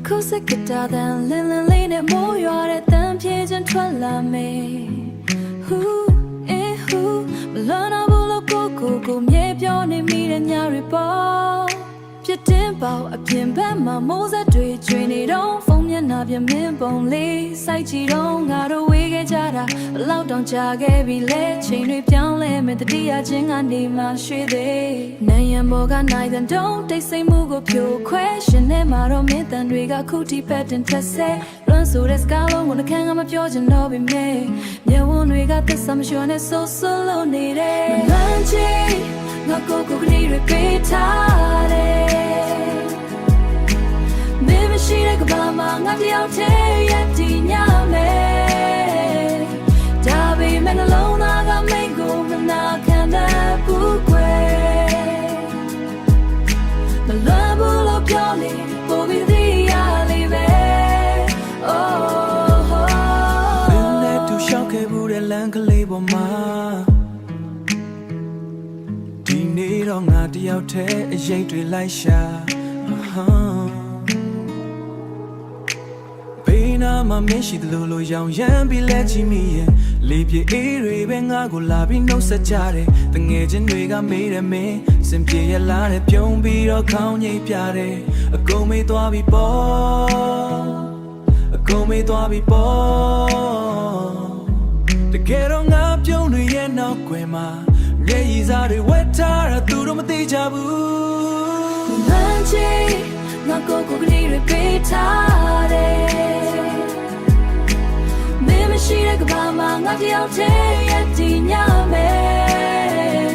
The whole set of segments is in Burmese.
Acoustic guitar then lean it more you're at them page and twella me who learn a bull go me pione me and yari ball Piet tempo a pin bam my mosa do train it on phone ya na pia min bong le sai chi dong nga do we ge ja da loud down cha ge bi le chain တွေ ပြောင်းလဲမဲ့တတိယချင်းကနေမှရွှေသေးနိုင်ရန်ဘောကနိုင်တဲ့တုံးတိတ်ဆိတ်မှုကိုဖြိုခွဲရှင်နဲ့မှာတော့မင်းတန်တွေကခုထိပတ်တင်ထက်ဆဲလွန်ဆိုတဲ့စကားလုံးကိုနှခမ်းကမပြောချင်တော့ပြီမဲမျက်ဝန်းတွေကသစ္စာမလျှော်နဲ့ဆိုးလို့နေတယ်မလန်းချီငါကိုကလေးတွေပေးထားတယ်ရှိတဲ့ကဘာမှာငါတယောက်တည်းရည်တည်ညမယ်ဒါပေမဲ့နှလုံးသားကမိတ်ကိုမနာခံတတ်ဘူးကွယ်မလွယ်ဘူးလို့ပြောနေပိုပြီးသိရလိမ့်မယ် Oh ဘယ်နဲ့သူရှောက်ခဲ့ဘူးတဲ့လမ်းကလေးပေါ်မှာဒီနေ့တော့ငါတယောက်တည်းအရေးတွေလိုက်ရှာနာမမရှိသလိုရောင်ရမ်းပြီးလက်ချီမိရဲ့လေပြေအေးတွေပဲငါကိုလာပြီးနှုတ်ဆက်ကြတယ်တငယ်ချင်းတွေကမေးတယ်မင်းစင်ပြေရလာတယ်ပြုံးပြီးတော့ခေါင်းငိမ့်ပြတယ်အကုန်မေးသွားပြီပေါ့အကုန်မေးသွားပြီပေါ့တကယ်တော့ငါပြုံးတွေရဲ့နောက်ွယ်မှာမျက်ရည်စားတွေဝက်ထားတာသူတို့မသိကြဘူးမန်းချီငါကိုကလေးတွေပေးထားတယ်ရှိတဲ့ကဘာမှာငါတယောက်တည်းရည်တည်ညမယ်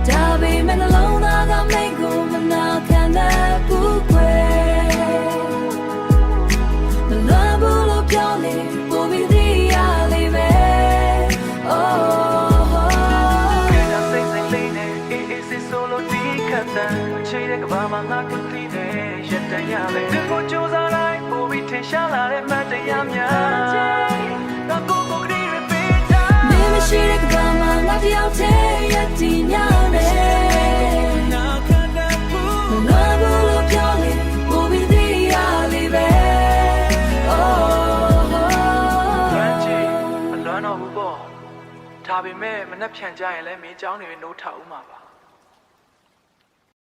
ဒါပေမဲ့နှလုံးသားကမိတ်ကိုမနာခံတတ်ဘူးကွယ်မလွယ်ဘူးလို့ပြောနေပိုပြီးသိရလိမ့်မယ် Oh ကဲဒါစိတ်စိတ်လေးနဲ့အေးအေးစစ်ဆိုလို့ဒီခတ်တဲ့ချိန်တဲ့ကဘာမှာငါကိုသိတယ်ရတန်ရပဲဒီကိုကြိုးစားလိုက်ပိုပြီးထင်ရှားလာတဲ့မတရားများရှိတဲ့ကဘာမှာငါတယောက်တည်းရည်တည်ညမယ်နာခံတတ်ဘူးငါဘလို့ပြောနေပိုပြီးသိရလိမ့်မယ် Oh ရန်ချီအလွမ်းတော်ဘူးပေါ့ဒါပေမဲ့မနှက်ဖြန်ကြရင်လည်းမင်းเจ้าနေနိုးထအောင်မှာပါ